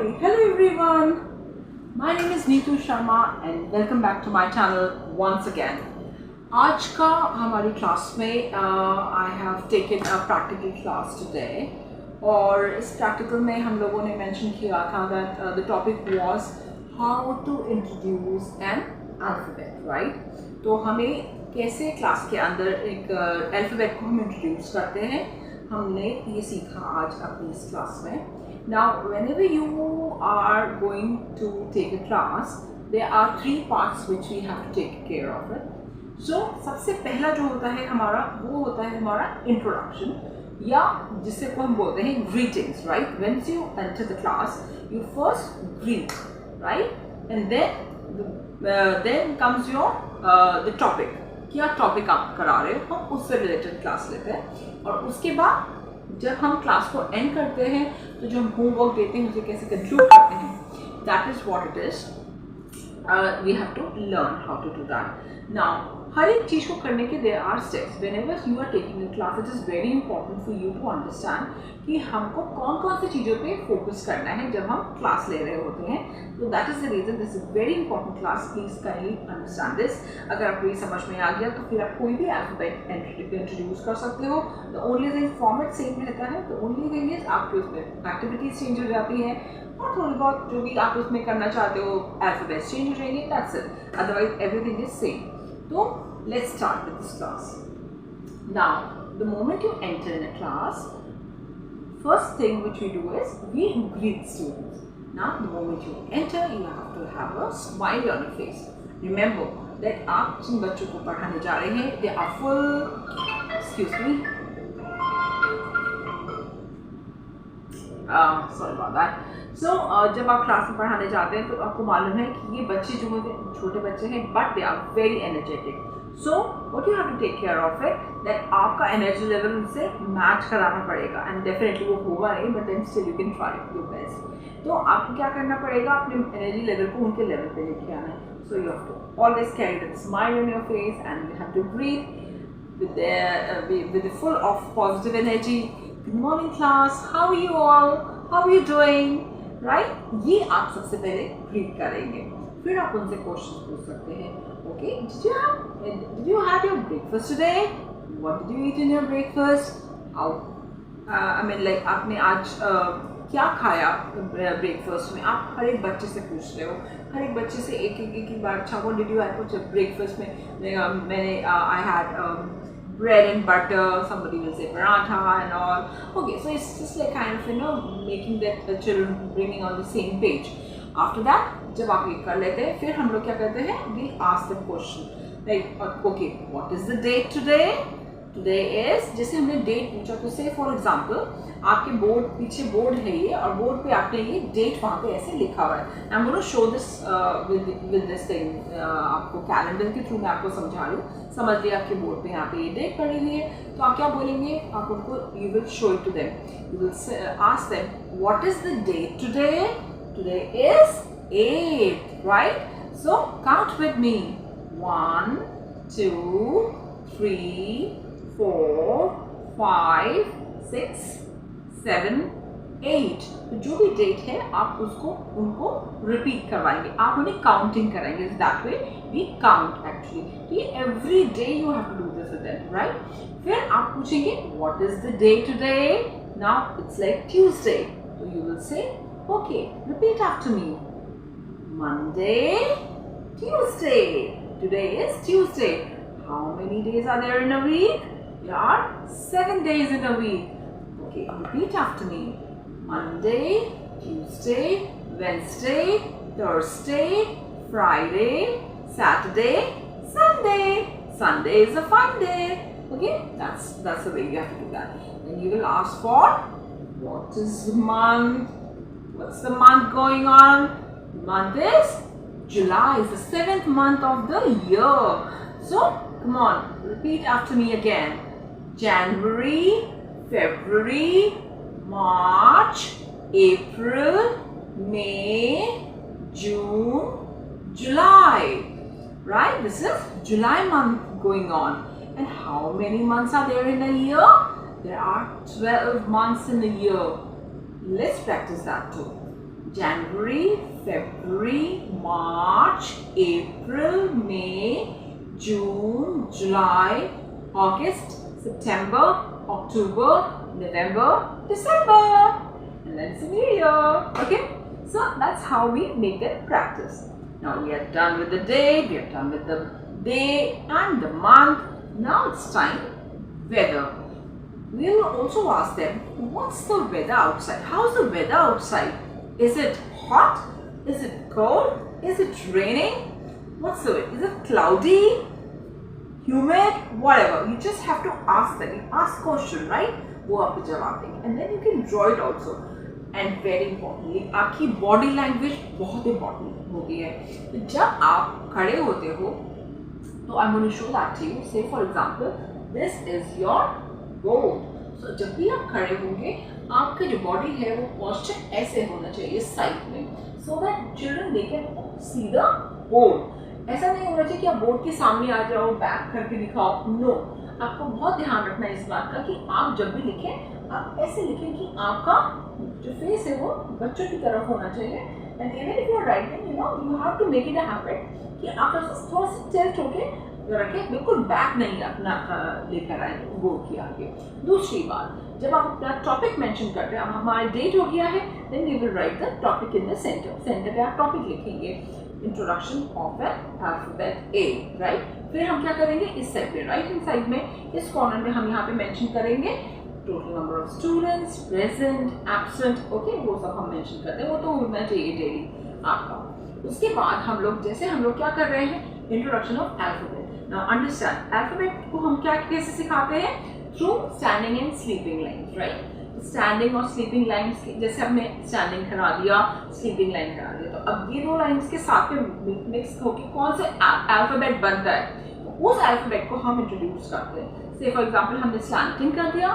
Hello everyone. My name is Neetu Sharma and welcome back to my channel once again. आज का हमारी class में I have taken a practical class today और इस practical में हम लोगों ने mention किया था that the topic was how to introduce an alphabet, right? तो हमें कैसे क्लास के अंदर एक alphabet को हम introduce करते हैं, हमने ये सीखा आज अपनी इस क्लास में. Now, whenever you are going to take a class, there are three parts which we have to take care of it. So, सबसे पहला जो होता है हमारा वो होता है हमारा introduction या जिसे को हम बोलते हैं greetings, right? Once you enter the class, you first greet, right? And then comes your the topic. क्या टॉपिक आप करा रहे हो, हम उससे रिलेटेड क्लास लेते हैं और उसके बाद जब हम क्लास को एंड करते हैं तो जो हम होमवर्क देते हैं उसे कैसे कंक्लूड करते हैं, that is what it is. We have to learn how to do that. Now हर एक चीज़ को करने के there are steps. Whenever you are taking a class, it is very important for you to understand कि हमको कौन कौन सी चीज़ों पे फोकस करना है जब हम क्लास ले रहे होते हैं. तो that is the reason this is very important class. Please kindly understand this. अगर आपको ये समझ में आ गया तो फिर आप कोई भी अल्फाबेट इंट्रोड्यूस कर सकते हो. The only thing format same रहता है. द ओनली थिंग इज आपकी उसमें एक्टिविटीज चेंज हो जाती हैं और थोड़ी बहुत जो भी आप उसमें करना चाहते हो अल्फाबेट्स चेंज हो जाएंगे. That's it. Otherwise everything is same. तो let's start with this class. Now, the moment you enter in a class, first thing which we do is we greet students. Now, the moment you enter, you have to have a smile on your face. Remember that आप जिन बच्चों को पढ़ाने जा रहे हैं, they are full. Excuse me. Sorry about that. So, जब आप class में पढ़ाने जाते हैं तो आपको मालूम है कि ये बच्चे जो होते हैं छोटे बच्चे हैं but they are very energetic. So what you have to take care of it that आपका एनर्जी लेवल उनसे मैच कराना पड़ेगा. एंड डेफिनेटली वो होगा नहीं but then still you can try your best. तो आपको क्या करना पड़ेगा, अपने एनर्जी लेवल को उनके लेवल पे लेके आना है. So you have to always carry that smile on your face and you have to breath with full of positive energy. Good morning class, how are you all, how are you doing, right? ये आप सबसे पहले greet करेंगे. फिर आप उनसे question पूछ सकते हैं. Okay, did you have your breakfast today? What did you eat in your breakfast? How I mean like आपने आज क्या खाया ब्रेकफास्ट में. आप हर एक बच्चे से पूछ रहे हो, हर एक बच्चे से एक बार. अच्छा, what did you have breakfast में? मैंने I had bread and butter, somebody will say paratha and all. Okay, so it's just like kind of making that the children bringing on the same page. After that, जब आप ये कर लेते हैं फिर हम लोग क्या करते हैं, we ask them question like okay, what is the date today? Today is, जैसे हमने डेट पूछा तो से फॉर एग्जाम्पल आपके बोर्ड पीछे बोर्ड है ये और बोर्ड पे आपने ये डेट वहाँ पे ऐसे लिखा हुआ है. I am going to show this with this thing. आपको कैलेंडर के थ्रू मैं आपको समझा रही हूँ. समझ लिया आपके बोर्ड पे यहाँ पे ये डेट पड़ी हुई है तो आप क्या बोलेंगे, आप उनको you will show it to them. You will ask them what is the date today. Today is 8, right? So count with me. 1 2 3 4 5 6 7 8. तो जो भी डेट है आप उनको रिपीट करवाएंगे, आप उन्हें काउंटिंग कराएंगे. That way we count actually. ये every day you have to do this with them, right? फिर आप पूछेंगे what is the day today. Now it's like Tuesday. तो you will say okay, repeat after me. Monday, Tuesday. Today is Tuesday. How many days are there in a week? There are 7 days in a week. Okay, repeat after me. Monday, Tuesday, Wednesday, Thursday, Friday, Saturday, Sunday. Sunday is a fun day. Okay, that's the way you have to do that. Then you will ask for what is the month? What's the month going on? Month is July. Is the 7th month of the year. So come on, repeat after me again. January, February, March, April, May, June, July. Right? This is July month going on. And how many months are there in a year? There are 12 months in a year. Let's practice that too. January, February, March, April, May, June, July, August, September, October, November, December, and then it's a new year. Okay, so that's how we make that practice. Now we are done with the day, we are done with the day and the month. Now it's time weather. We will also ask them, what's the weather outside? How's the weather outside? Is it hot? Is it cold? Is it raining? What's the weather? Is it cloudy? Humid? Whatever. You just have to ask them. You ask question, right? वो आपको जवाब देंगे. And then you can draw it also. And very importantly, आपकी body language बहुत important होती है. तो जब आप खड़े होते हो, तो I'm going to show that to you. Say for example, this is your board. So जब भी आप खड़े होंगे, आपका जो बॉडी है वो पोस्चर ऐसे होना चाहिए साइड में, so that children they can see the board. ऐसा नहीं होना चाहिए कि आप बोर्ड के सामने आ जाओ, बैक करके दिखाओ. नो, आपको बहुत ध्यान रखना है इस बात का कि आप जब भी लिखें, आप ऐसे लिखें कि आपका जो फेस है वो बच्चों की तरफ होना चाहिए. And even if you are writing, you have to make it a habit कि आप थोड़ा सा टिल्ट होके रखें, बिल्कुल बैक नहीं अपना लेकर आए बोर्ड के आगे. दूसरी बात, जब आप अपना टॉपिक मेंशन करते हैं, अब हमारा डेट हो गया है, then we will write the topic in the centre. Centre पे आप टॉपिक लिखेंगे, introduction of an alphabet A, right. फिर हम क्या करेंगे, इस साइड पे राइट हैंड साइड में इस कॉर्नर में हम यहाँ पे मेंशन करेंगे total number of students, present, absent. Okay, वो सब हम मेंशन करते हैं, वो तो होना चाहिए डेली आपका. उसके बाद हम लोग क्या कर रहे हैं, introduction of alphabet. Now understand, alphabet को हम क्या कैसे सिखाते हैं, through standing and sleeping lines, right. Standing और स्लीपिंग लाइन्स, जैसे हमने स्टैंडिंग करा दिया, स्लीपिंग लाइन करा दिया, तो अब ये दो लाइन्स के साथ में मिक्स होकर कौन से अल्फाबेट बनता है, उस अल्फाबेट को हम इंट्रोड्यूस करते हैं. से फॉर एग्जांपल हमने स्टैंडिंग कर दिया,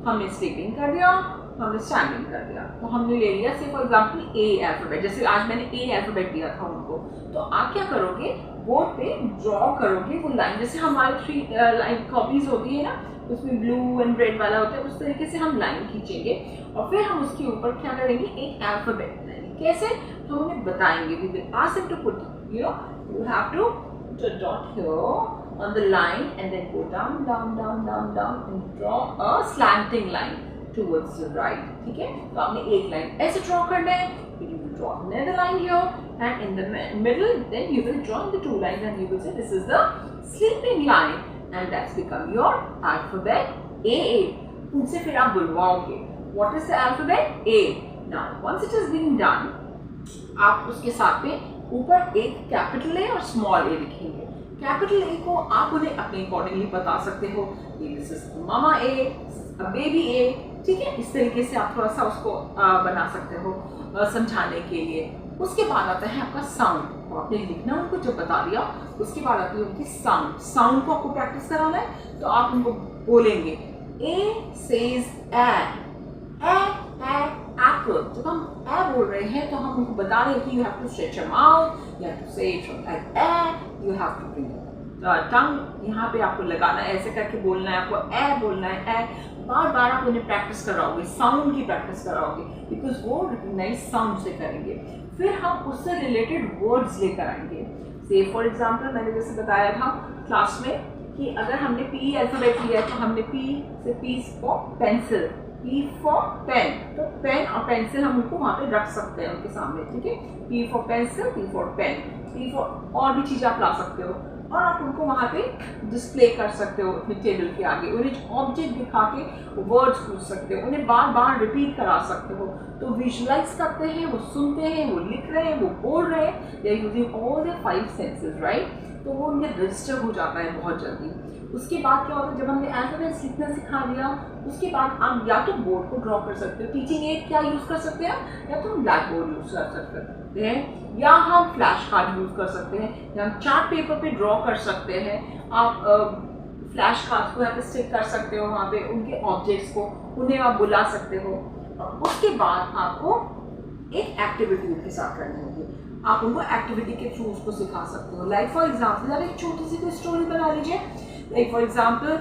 हमने स्लीपिंग कर दिया, हमने स्टैंडिंग कर दिया, तो हमने ले लिया से फॉर एग्जांपल ए अल्फाबेट. जैसे आज मैंने ए अल्फाबेट दिया था उनको, तो आप क्या करोगे, बोर्ड पे ड्रॉ करोगे वो लाइन. जैसे हमारी 3 लाइन कॉपीज होती है ना, उसमें ब्लू एंड रेड वाला होता है, उस तरीके से हम लाइन खींचेंगे और फिर हम उसके ऊपर क्या करेंगे, एक अल्फाबेट बनाएंगे. कैसे, हम उन्हें बताएंगे. We will ask them to put, you have to dot here on the line and then go down and draw a slanting line towards the right. ठीक है, तो आपने एक लाइन ऐसे ड्रॉ करना है, फिर you will draw another line here and in the middle then you will draw the 2 lines and you will say this is the sleeping line and that's become your alphabet A. उनसे फिर आप बुलवाओगे what is the alphabet A. Now once it has been done, आप उसके साथ में ऊपर एक capital A और स्मॉल ए लिखेंगे. कैपिटल ए को आप उन्हें अपने अकॉर्डिंगली बता सकते हो, this is mama A, baby A. ठीक है, इस तरीके से आप थोड़ा सा उसको बना सकते हो समझाने के लिए. उसके बाद आता है आपका साउंड. आपने लिखना उनको जब बता दिया, उसके बाद आती है उनकी साउंड. साउंड को आपको प्रैक्टिस कराना है, तो आप उनको बोलेंगे ए सेज ए एप्पल. जब हम ए बोल रहे हैं तो हम उनको बता रहे हैं कि you have to stretch your mouth, you have to say it like A, you have to bring tongue यहाँ पे आपको लगाना है, ऐसे करके बोलना है, आपको ए बोलना है. ए बार बार आप उन्हें प्रैक्टिस कराओगे, साउंड की प्रैक्टिस कराओगे, बिकॉज वो रिकग्नाइज साउंड से करेंगे. फिर हम उससे रिलेटेड वर्ड्स लेकर आएंगे. से फॉर एग्जाम्पल मैंने जैसे बताया था क्लास में कि अगर हमने पी अल्फाबेट लिया है तो हमने पी से P for pencil, P for pen, तो पेन और पेंसिल हम उनको वहाँ पे रख सकते हैं उनके सामने. ठीक है, P for pencil, P for pen, P for और भी चीज़ आप ला सकते हो और आप उनको वहाँ पे डिस्प्ले कर सकते हो अपने टेबल के आगे. उन्हें ऑब्जेक्ट दिखा के वर्ड्स पूछ सकते हो, उन्हें बार बार रिपीट करा सकते हो. तो विजुलाइज करते हैं, वो सुनते हैं, वो लिख रहे हैं, वो बोल रहे हैं. They are using all their 5 senses, right. तो वो उनमें रजिस्टर हो जाता है बहुत जल्दी. उसके बाद क्या होता है, जब हमने अल्फाबेट्स लिखना सिखा दिया, उसके बाद आप या तो बोर्ड को ड्रॉ कर सकते हो. टीचिंग एड क्या यूज़ कर सकते हैं, या तो हम ब्लैक बोर्ड यूज़ कर सकते हैं, या हम फ्लैश कार्ड यूज़ कर सकते हैं, या हम चार्ट पेपर पे ड्रॉ कर सकते हैं. आप फ्लैश कार्ड को यहाँ पे स्टिक कर सकते हो, वहाँ पे उनके ऑब्जेक्ट्स को उन्हें आप बुला सकते हो. और उसके बाद आपको एक एक्टिविटी उनके साथ करनी होगी. आप उनको एक्टिविटी के थ्रू उसको सिखा सकते हो. लाइक फॉर एग्जाम्पल आप एक छोटी सी कोई स्टोरी बना लीजिए. Like for example,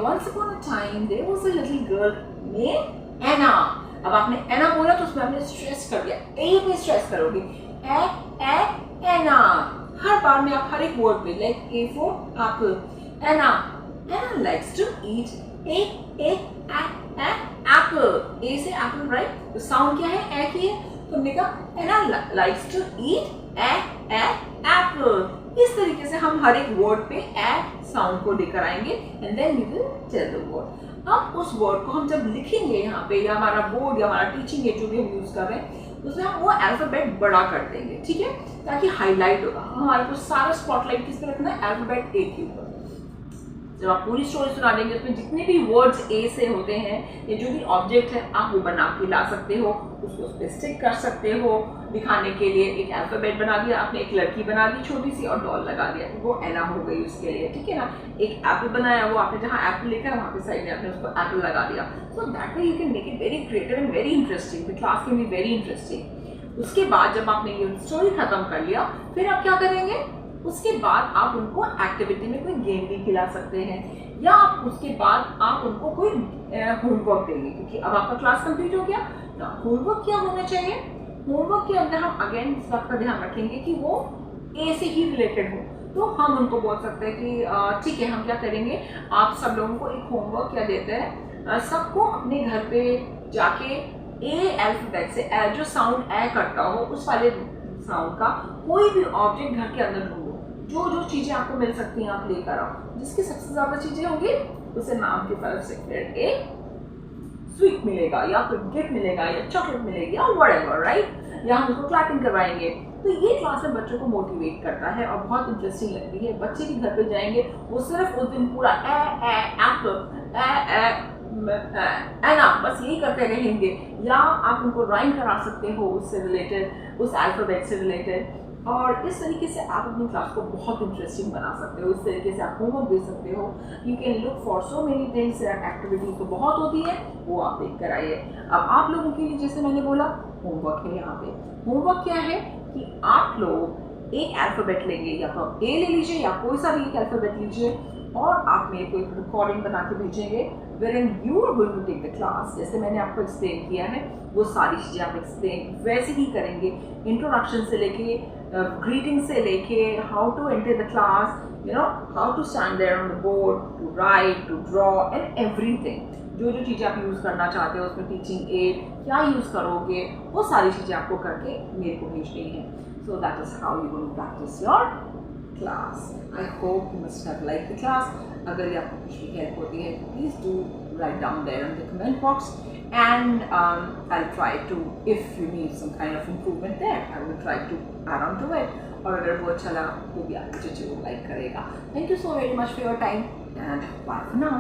once upon a time there was a little girl named Anna. अब आपने एना बोला तो उसमें आपने स्ट्रेस कर दिया, ए पे स्ट्रेस करोगे, एना। हर बार में आप हर एक वर्ड पे, like A for apple, Anna likes to eat apple, A say apple, right? तो साउंड क्या है? ए की है, तो हमने कहा एना लाइक्स टू ईट एप्पल। इस तरीके से हम हर एक वर्ड पे ए साउंड को लेकर आएंगे and then we will tell the word. अब उस वर्ड को हम जब लिखेंगे यहाँ पे, या हमारा बोर्ड या हमारा टीचिंग एड जो भी हम यूज कर रहे हैं, उसमें हम वो अल्फाबेट बड़ा कर देंगे, ठीक है, ताकि हाईलाइट होगा। हमारे को सारा स्पॉटलाइट किस पे रखना है? अल्फाबेट ए के ऊपर। जब आप पूरी स्टोरी सुना देंगे, उसमें जितने भी वर्ड्स ए से होते हैं या जो भी ऑब्जेक्ट है, आप वो बना के ला सकते हो, उसको उस पर स्टिक कर सकते हो दिखाने के लिए। एक अल्फाबेट बना दिया आपने, एक लड़की बना दी छोटी सी और डॉल लगा दिया, वो एना हो गई उसके लिए, ठीक है ना। एक एप्पल बनाया, वो आपने जहाँ एप्पल लिखा है वहाँ पे साइड में आपने उसको एप्पल लगा दिया। So that way you can make it very creative and very interesting, the class can be very interesting. उसके बाद जब आपने ये स्टोरी खत्म कर लिया, फिर आप क्या करेंगे? उसके बाद आप उनको एक्टिविटी में कोई गेम भी खिला सकते हैं, या आप उसके बाद आप उनको कोई होमवर्क देंगे, क्योंकि अब आपका क्लास कंप्लीट हो गया। तो होमवर्क क्या होना चाहिए? होमवर्क के अंदर हम अगेन इस बात का ध्यान रखेंगे कि वो ए से ही रिलेटेड हो। तो हम उनको बोल सकते हैं कि ठीक है, हम क्या करेंगे, आप सब लोगों को एक होमवर्क क्या देते हैं, सबको अपने घर पे जाके ए अल्फाबेट से जो साउंड ए करता हो उस वाले साउंड का कोई भी ऑब्जेक्ट घर के अंदर ढूंढो। जो जो चीजें आपको मिल सकती हैं आप लेकर आओ, जिसकी सबसे ज्यादा चीजें होंगी उसे नाम की तरफ से फिर एक स्वीट मिलेगा, या फिर गिफ्ट मिलेगा, या चॉकलेट मिलेगी, या व्हाटएवर, राइट? या हम उसको क्लैपिंग करवाएंगे। तो ये क्लास में बच्चों को मोटिवेट करता है और बहुत इंटरेस्टिंग लगती है। बच्चे भी घर पे जाएंगे, वो सिर्फ उस दिन पूरा एना बस यही करते रहेंगे। या आप उनको राइम करा सकते हो उससे रिलेटेड, उस अल्फाबेट से रिलेटेड, और इस तरीके से आप अपनी क्लास को बहुत इंटरेस्टिंग बना सकते हो। इस तरीके से आप होमवर्क दे सकते हो। You can look for so many things, activities तो बहुत होती है, वो आप देख कर आइए। अब आप लोगों के लिए जैसे मैंने बोला, होमवर्क है यहाँ पे। होमवर्क क्या है कि आप लोग एक अल्फाबेट लेंगे, या तो आप ए ले लीजिए या कोई सा भी एक अल्फाबेट लीजिए, और आप मेरे को एक रिकॉर्डिंग बना के भेजेंगे wherein you are going to take the class। जैसे मैंने आपको एक्सप्लेन किया है, वो सारी चीज़ें आप एक्सप्लेन वैसे ही करेंगे। इंट्रोडक्शन से लेके ग्रीटिंग से लेके how to enter the class, you know, how to stand there on the board, to write, to draw and everything. जो जो चीज़ें आप यूज़ करना चाहते हो उसमें टीचिंग एड क्या यूज़ करोगे, वो सारी चीज़ें आपको करके मेरे को भेजनी है। So that is how you going to practise your class. I hope you must have liked the class. अगर ये आपको कुछ भी हेल्प होती है, please do write down there in the comment box, and I'll try to, if you need some kind of improvement there, I will try to add on to it. और अगर वो अच्छा लगा तो भी आप मुझे जरूर लाइक करेगा। Thank you so very much for your time, and bye for now.